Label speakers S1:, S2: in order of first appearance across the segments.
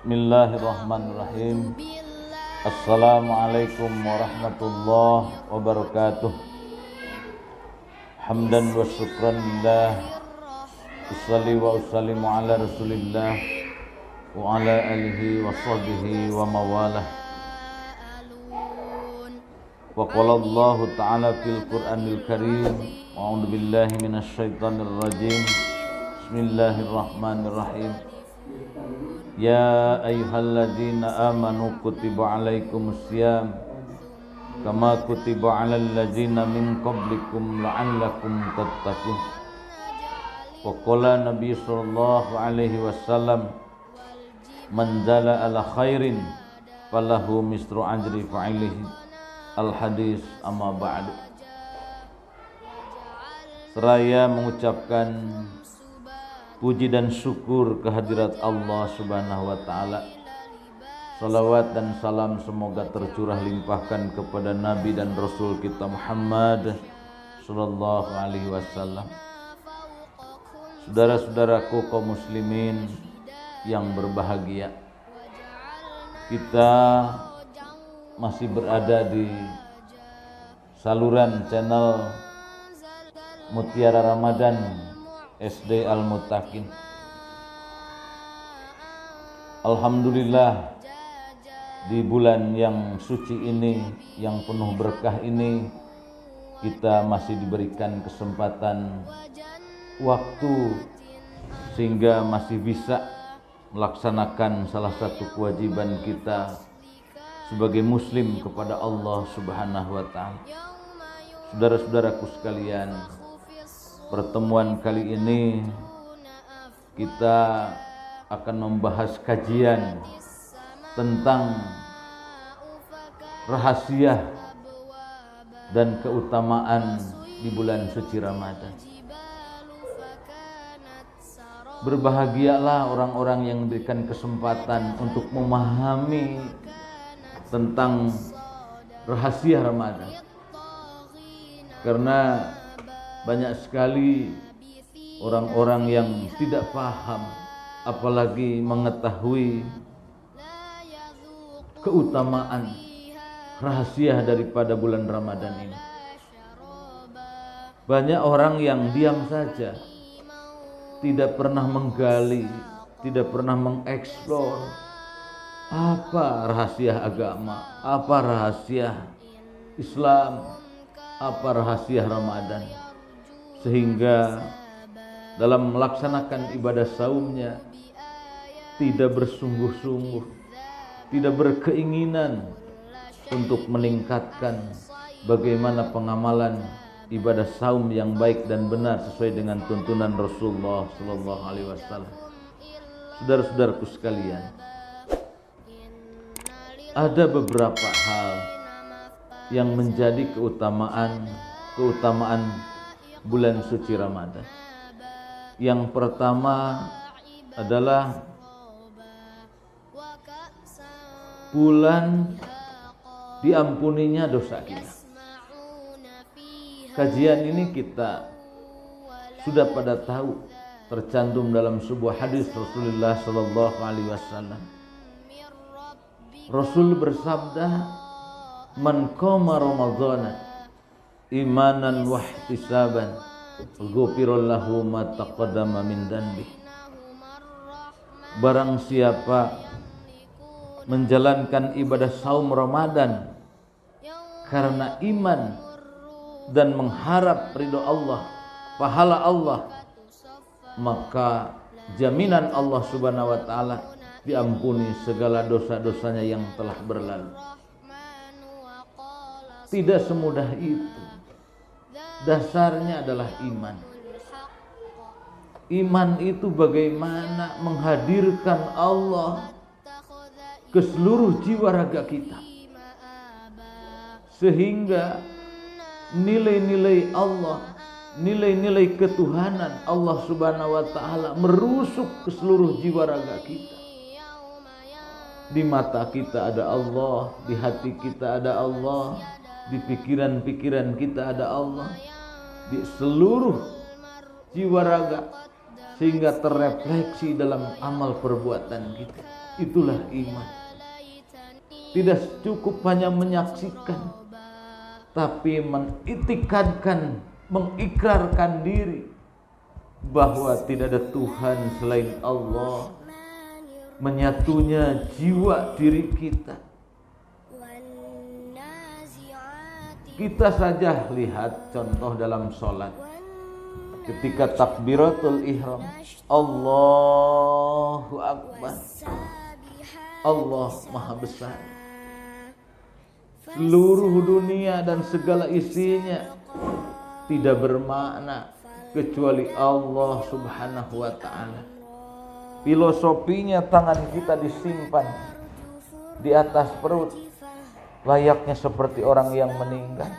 S1: Bismillahirrahmanirrahim. Assalamualaikum warahmatullahi wabarakatuh. Hamdan wa syukran lillah. Usalli wa usallimu ala rasulillah wa ala alihi wa sahbihi wa mawalah. Wa qala Allah ta'ala fil Qur'anil Karim. A'udzu billahi minasy syaithanir rajim. Bismillahirrahmanirrahim. Ya ayyuhalladzina amanu kutiba alaikumus syiyam kama kutiba alal ladzina min qablikum la'allakum tattaqun. Wa qala Nabi sallallahu alaihi wasallam man jala ala khairin falahu misru ajri fa'ilihi. Al hadis amma ba'du. Seraya mengucapkan puji dan syukur kehadirat Allah Subhanahu wa taala. Salawat dan salam semoga tercurah limpahkan kepada Nabi dan Rasul kita Muhammad sallallahu alaihi wasallam. Saudara-saudaraku kaum muslimin yang berbahagia, kita masih berada di saluran channel Mutiara Ramadan SD Al-Muttaqin. Alhamdulillah, di bulan yang suci ini, yang penuh berkah ini, kita masih diberikan kesempatan waktu sehingga masih bisa melaksanakan salah satu kewajiban kita sebagai muslim kepada Allah Subhanahu wa taala. Saudara-saudaraku sekalian, pertemuan kali ini kita akan membahas kajian tentang rahasia dan keutamaan di bulan suci Ramadan. Berbahagialah orang-orang yang diberikan kesempatan untuk memahami tentang rahasia Ramadan, karena banyak sekali orang-orang yang tidak paham apalagi mengetahui keutamaan rahasia daripada bulan Ramadan ini. Banyak orang yang diam saja, tidak pernah menggali, tidak pernah mengeksplor apa rahasia agama, apa rahasia Islam, apa rahasia Ramadan, sehingga dalam melaksanakan ibadah saumnya tidak bersungguh-sungguh, tidak berkeinginan untuk meningkatkan bagaimana pengamalan ibadah saum yang baik dan benar sesuai dengan tuntunan Rasulullah sallallahu alaihi wasallam. Saudara-saudaraku sekalian, ada beberapa hal yang menjadi keutamaan bulan suci Ramadan. Yang pertama adalah bulan diampuninya dosa kita. Kajian ini kita sudah pada tahu, tercantum dalam sebuah hadis Rasulullah sallallahu alaihi wasallam. Rasul bersabda, man qama ramadhana imanan wa ihtisaban ghufira lahu ma taqaddama min dhanbi. Barang siapa menjalankan ibadah saum Ramadan karena iman dan mengharap ridho Allah, pahala Allah, maka jaminan Allah Subhanahu wa taala diampuni segala dosa-dosanya yang telah berlalu. Tidak semudah itu. Dasarnya adalah iman. Iman itu bagaimana menghadirkan Allah ke seluruh jiwa raga kita, sehingga nilai-nilai Allah, nilai-nilai ketuhanan Allah Subhanahu wa taala merusuk ke seluruh jiwa raga kita. Di mata kita ada Allah, di hati kita ada Allah, di pikiran-pikiran kita ada Allah, di seluruh jiwa raga sehingga terrefleksi dalam amal perbuatan kita. Itulah iman. Tidak cukup hanya menyaksikan, tapi mengitikadkan, mengikrarkan diri bahwa tidak ada Tuhan selain Allah. Menyatunya jiwa diri kita. Kita saja lihat contoh dalam sholat. Ketika takbiratul ihram, Allahu Akbar, Allah Maha Besar. Seluruh dunia dan segala isinya tidak bermakna kecuali Allah Subhanahu wa ta'ala. Filosofinya tangan kita disimpan di atas perut layaknya seperti orang yang meninggal.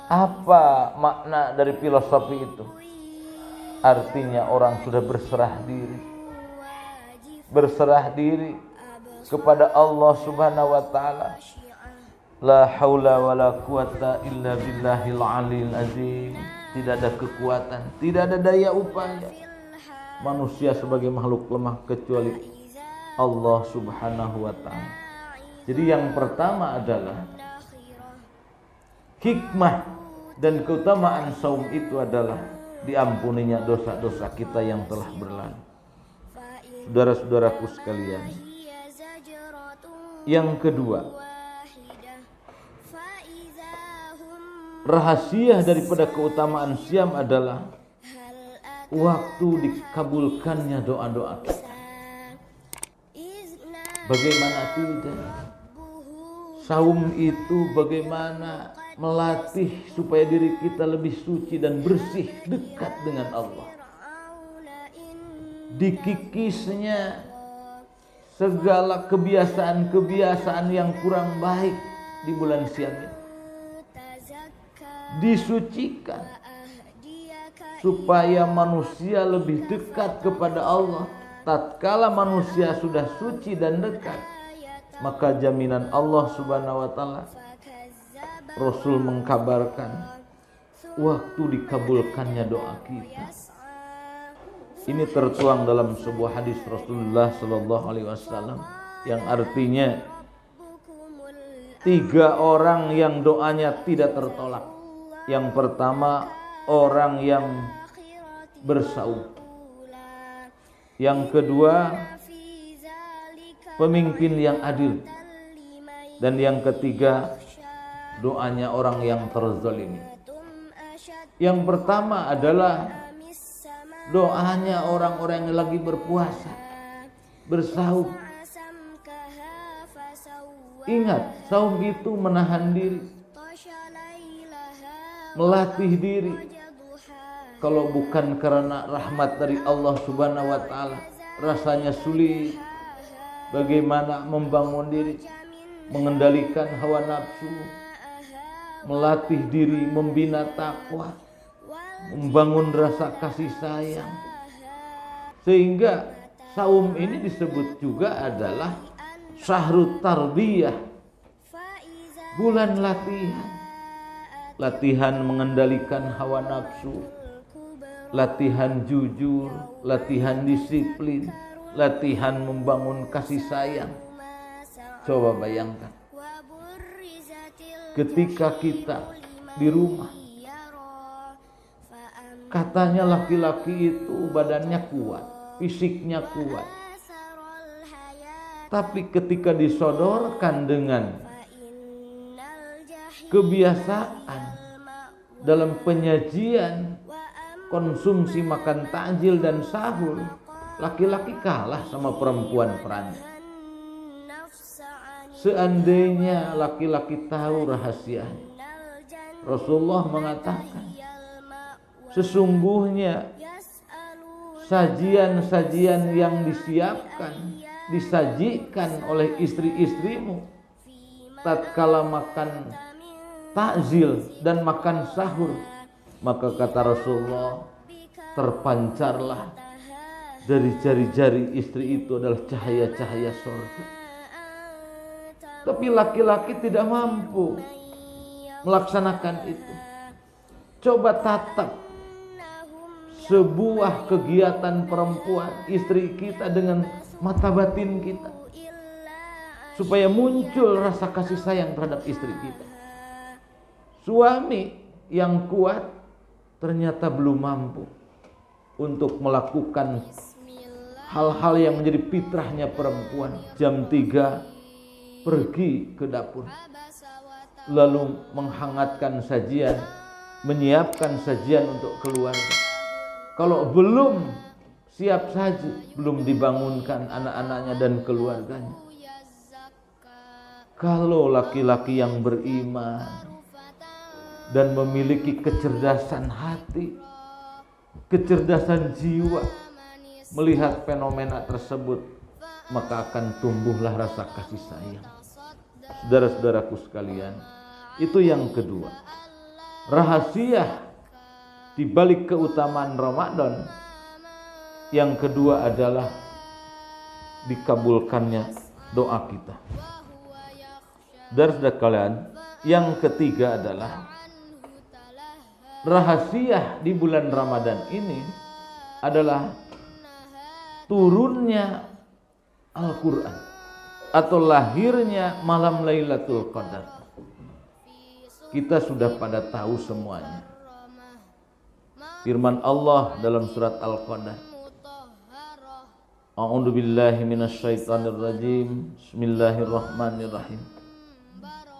S1: Apa makna dari filosofi itu? Artinya orang sudah berserah diri. Berserah diri kepada Allah Subhanahu wa ta'ala. La haula wa la quwata illa billahil aliyil azim. Tidak ada kekuatan, tidak ada daya upaya manusia sebagai makhluk lemah kecuali Allah Subhanahu wa ta'ala. Jadi yang pertama adalah hikmah dan keutamaan saum itu adalah diampuninya dosa-dosa kita yang telah berlalu. Saudara-saudaraku sekalian, yang kedua, rahasia daripada keutamaan siam adalah waktu dikabulkannya doa-doa kita. Bagaimana tidak? Saum itu bagaimana melatih supaya diri kita lebih suci dan bersih, dekat dengan Allah. Dikikisnya segala kebiasaan-kebiasaan yang kurang baik di bulan siam ini. Disucikan supaya manusia lebih dekat kepada Allah. Tatkala manusia sudah suci dan dekat, maka jaminan Allah Subhanahu wa ta'ala, Rasul mengkabarkan waktu dikabulkannya doa kita. Ini tertuang dalam sebuah hadis Rasulullah sallallahu alaihi wasallam yang artinya 3 orang yang doanya tidak tertolak. Yang pertama, orang yang bersaum. Yang kedua, pemimpin yang adil. Dan yang ketiga, doanya orang yang terzalimi. Yang pertama adalah doanya orang-orang yang lagi berpuasa, bersaum. Ingat, saum itu menahan diri, melatih diri. Kalau bukan karena rahmat dari Allah Subhanahu wa ta'ala, rasanya sulit. Bagaimana membangun diri, mengendalikan hawa nafsu, melatih diri, membina takwa, membangun rasa kasih sayang. Sehingga saum ini disebut juga adalah syahrut tarbiyah, bulan latihan. Latihan mengendalikan hawa nafsu, latihan jujur, latihan disiplin, latihan membangun kasih sayang. Coba bayangkan, ketika kita di rumah, katanya laki-laki itu badannya kuat, fisiknya kuat. Tapi ketika disodorkan dengan kebiasaan dalam penyajian konsumsi makan takjil dan sahur, laki-laki kalah sama perempuan perangai. Seandainya laki-laki tahu rahasianya, Rasulullah mengatakan, sesungguhnya sajian-sajian yang disajikan oleh istri-istrimu tatkala makan takjil dan makan sahur, maka kata Rasulullah, terpancarlah dari jari-jari istri itu adalah cahaya-cahaya surga. Tapi laki-laki tidak mampu melaksanakan itu. Coba tatap sebuah kegiatan perempuan, istri kita, dengan mata batin kita, supaya muncul rasa kasih sayang terhadap istri kita. Suami yang kuat ternyata belum mampu untuk melakukan hal-hal yang menjadi fitrahnya perempuan. Jam 3 pergi ke dapur, lalu menghangatkan sajian, menyiapkan sajian untuk keluarga. Kalau belum siap saji, belum dibangunkan anak-anaknya dan keluarganya. Kalau laki-laki yang beriman dan memiliki kecerdasan hati, kecerdasan jiwa, melihat fenomena tersebut, maka akan tumbuhlah rasa kasih sayang. Saudara-saudaraku sekalian, itu yang kedua. Rahasia di balik keutamaan Ramadan yang kedua adalah dikabulkannya doa kita. Saudara-saudara kalian, yang ketiga adalah rahasia di bulan Ramadan ini adalah turunnya Al-Quran atau lahirnya malam Lailatul Qadar. Kita sudah pada tahu semuanya. Firman Allah dalam surat Al-Qadar, A'udzu billahi minasyaitonir rajim. Bismillahirrahmanirrahim.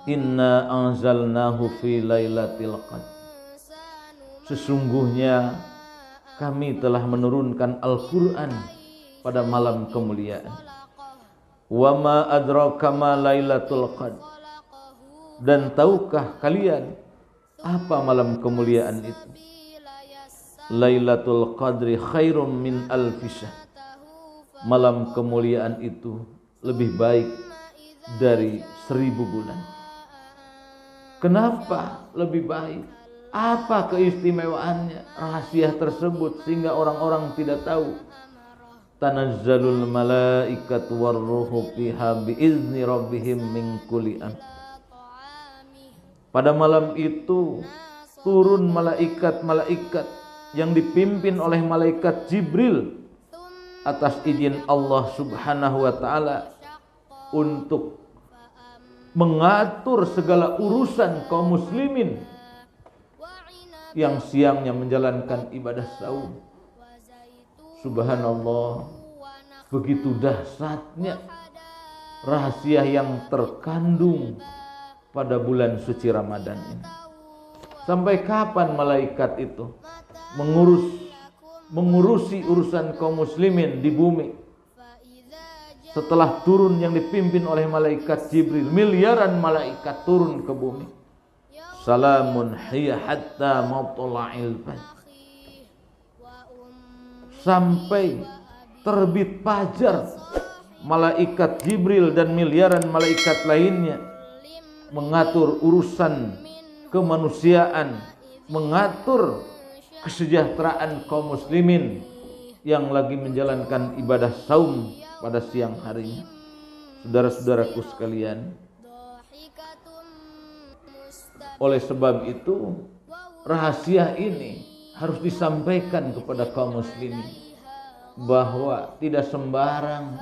S1: Inna anzalnahu fi lailatul qadar. Sesungguhnya kami telah menurunkan Al-Quran pada malam kemuliaan. Wa ma adraka ma lailatul qadar. Dan tahukah kalian apa malam kemuliaan itu? Lailatul qadri khairum min alfi syahr. Malam kemuliaan itu lebih baik dari 1000 bulan. Kenapa lebih baik? Apa keistimewaannya rahasia tersebut sehingga orang-orang tidak tahu? Tanazzalul malaikatu warruhu fiha biizni rabbihim min kulli amr. Pada malam itu turun malaikat-malaikat yang dipimpin oleh malaikat Jibril atas izin Allah Subhanahu wa taala untuk mengatur segala urusan kaum muslimin yang siangnya menjalankan ibadah saum. Subhanallah, begitu dahsyatnya rahasia yang terkandung pada bulan suci Ramadan ini. Sampai kapan malaikat itu mengurusi urusan kaum muslimin di bumi? Setelah turun yang dipimpin oleh malaikat Jibril, miliaran malaikat turun ke bumi. Salamun hiya hatta matla'il fajr. Sampai terbit fajar, malaikat Jibril dan miliaran malaikat lainnya mengatur urusan kemanusiaan, mengatur kesejahteraan kaum muslimin yang lagi menjalankan ibadah saum pada siang harinya. Saudara-saudaraku sekalian, oleh sebab itu rahasia ini harus disampaikan kepada kaum muslimin bahwa tidak sembarang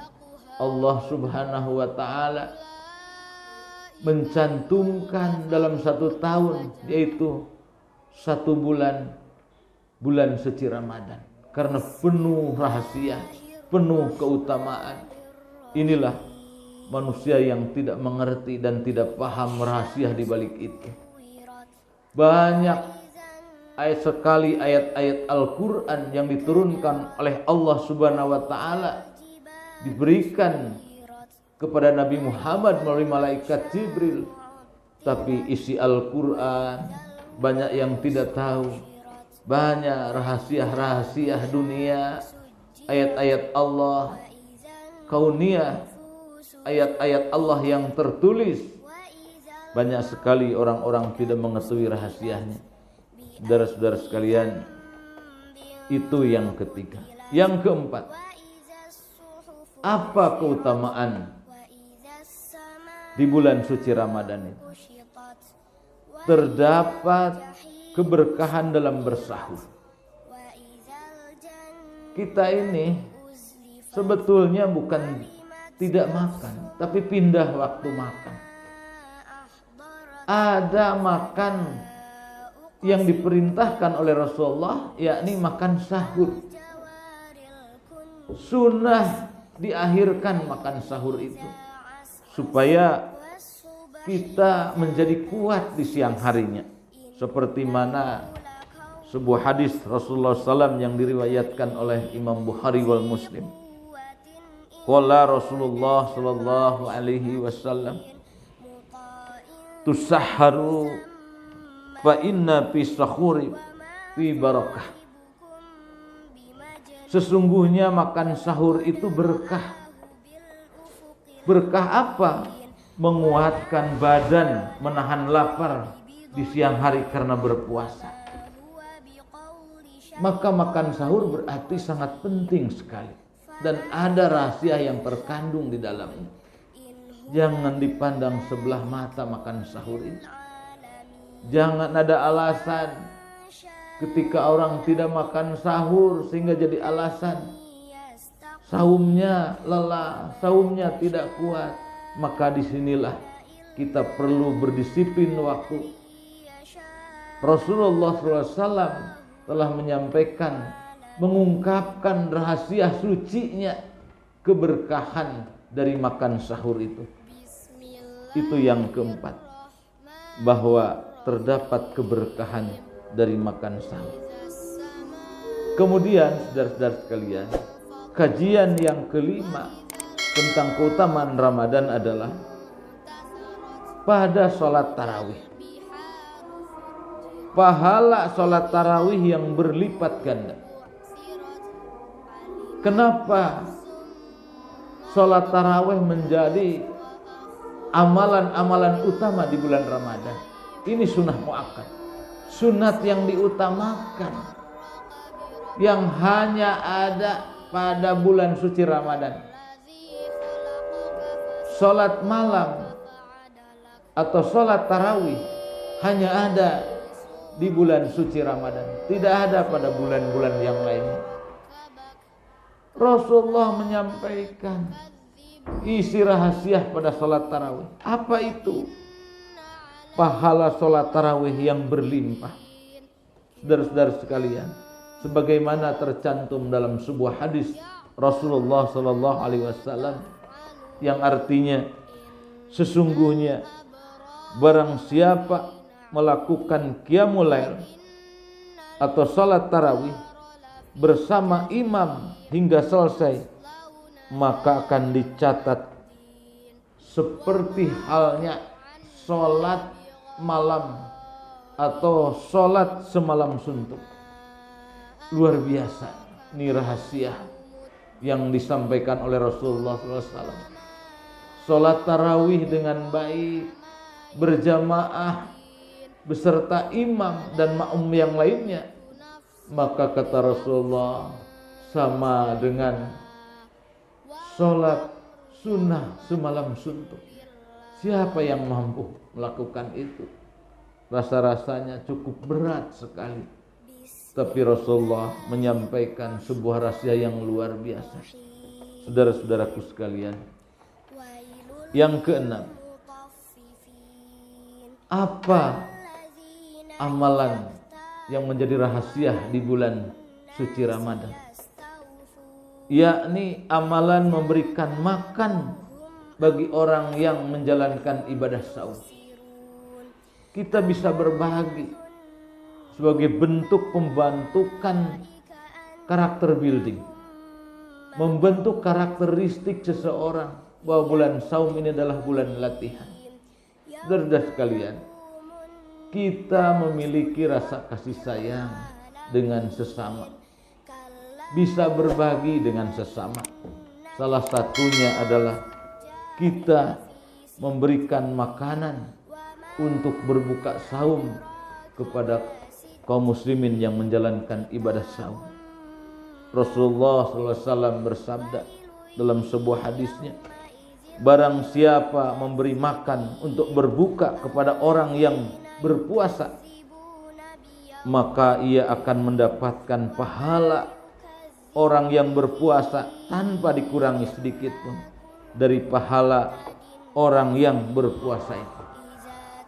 S1: Allah Subhanahu wa taala mencantumkan dalam 1 tahun, yaitu 1 bulan, bulan suci Ramadan, karena penuh rahasia, penuh keutamaan. Inilah manusia yang tidak mengerti dan tidak paham rahasia di balik itu. Banyak sekali ayat-ayat Al-Quran yang diturunkan oleh Allah Subhanahu wa taala diberikan kepada Nabi Muhammad melalui malaikat Jibril, tapi isi Al-Quran banyak yang tidak tahu. Banyak rahasia-rahasia dunia, ayat-ayat Allah kauniyah, ayat-ayat Allah yang tertulis. Banyak sekali orang-orang tidak mengetahui rahasianya. Saudara-saudara sekalian, itu yang ketiga. Yang keempat, apa keutamaan di bulan suci Ramadan itu? Terdapat keberkahan dalam bersahur. kita ini sebetulnya bukan tidak makan, tapi pindah waktu makan. Ada makan yang diperintahkan oleh Rasulullah, yakni makan sahur. Sunnah diakhirkan makan sahur itu supaya kita menjadi kuat di siang harinya, seperti mana sebuah hadis Rasulullah SAW yang diriwayatkan oleh Imam Bukhari wal Muslim. Qala Rasulullah sallallahu alaihi wasallam, tusahharu fa inna fi sahuri fi barakah. Sesungguhnya makan sahur itu berkah. Berkah apa? Menguatkan badan, menahan lapar di siang hari karena berpuasa. Maka makan sahur berarti sangat penting sekali. Dan ada rahasia yang terkandung di dalamnya. Jangan dipandang sebelah mata makan sahur ini. Jangan ada alasan ketika orang tidak makan sahur sehingga jadi alasan saumnya lelah, saumnya tidak kuat. Maka disinilah kita perlu berdisiplin waktu. Rasulullah SAW telah menyampaikan, mengungkapkan rahasia sucinya, keberkahan dari makan sahur itu. Itu yang keempat, bahwa terdapat keberkahan dari makan sahur. Kemudian saudara-saudara sekalian, kajian yang kelima tentang keutamaan Ramadan adalah pada sholat tarawih. Pahala sholat tarawih yang berlipat ganda. Kenapa sholat tarawih menjadi amalan-amalan utama di bulan Ramadan? Ini sunnah muakkad, sunat yang diutamakan, yang hanya ada pada bulan suci Ramadan. Sholat malam atau sholat tarawih hanya ada di bulan suci Ramadan, tidak ada pada bulan-bulan yang lainnya. Rasulullah menyampaikan isi rahasia pada sholat tarawih. Apa itu? Pahala sholat tarawih yang berlimpah. Saudara-saudara sekalian, sebagaimana tercantum dalam sebuah hadis Rasulullah SAW yang artinya, sesungguhnya barang siapa melakukan qiyamul lail atau salat tarawih bersama imam hingga selesai, maka akan dicatat seperti halnya salat malam atau salat semalam suntuk. Luar biasa, ini rahasia yang disampaikan oleh Rasulullah SAW. Salat tarawih dengan baik, berjamaah beserta imam dan makmum yang lainnya, maka kata Rasulullah sama dengan sholat sunnah semalam suntuk. Siapa yang mampu melakukan itu? Rasa-rasanya cukup berat sekali. Tapi Rasulullah menyampaikan sebuah rahasia yang luar biasa. Saudara-saudaraku sekalian, yang keenam, apa amalan yang menjadi rahasia di bulan suci Ramadan? Yakni amalan memberikan makan bagi orang yang menjalankan ibadah saum. Kita bisa berbagi sebagai bentuk pembentukan karakter building, membentuk karakteristik seseorang bahwa bulan saum ini adalah bulan latihan. Saudara sekalian, kita memiliki rasa kasih sayang dengan sesama, bisa berbagi dengan sesama. Salah satunya adalah kita memberikan makanan untuk berbuka saum kepada kaum muslimin yang menjalankan ibadah saum. Rasulullah SAW bersabda dalam sebuah hadisnya, barang siapa memberi makan untuk berbuka kepada orang yang berpuasa, maka ia akan mendapatkan pahala orang yang berpuasa tanpa dikurangi sedikit pun dari pahala orang yang berpuasa itu.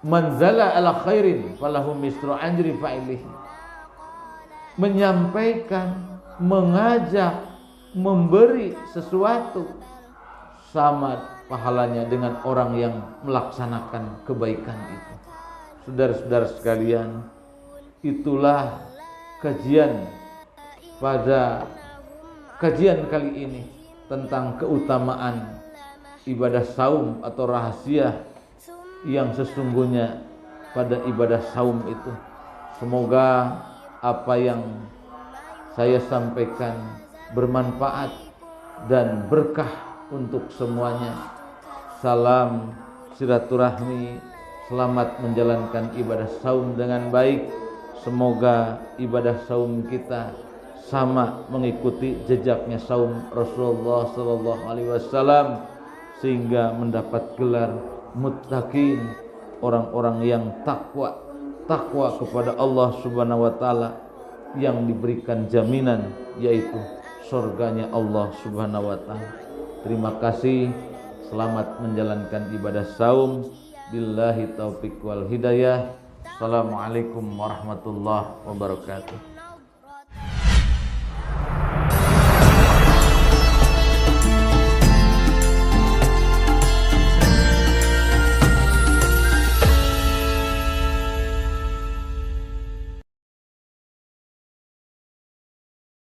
S1: Manzala ala khairin falahu misru ajri fa'ilihi. Menyampaikan, mengajak, memberi sesuatu sama pahalanya dengan orang yang melaksanakan kebaikan itu. Saudara-saudara sekalian, itulah kajian pada kajian kali ini tentang keutamaan ibadah saum atau rahasia yang sesungguhnya pada ibadah saum itu. Semoga apa yang saya sampaikan bermanfaat dan berkah untuk semuanya. Salam silaturahmi, selamat menjalankan ibadah saum dengan baik. Semoga ibadah saum kita sama mengikuti jejaknya saum Rasulullah sallallahu alaihi wasallam sehingga mendapat gelar muttaqin, orang-orang yang takwa kepada Allah Subhanahu wa taala, yang diberikan jaminan yaitu surganya Allah Subhanahu wa taala. Terima kasih, selamat menjalankan ibadah saum. Billahi taufik wal hidayah. Assalamualaikum warahmatullahi wabarakatuh.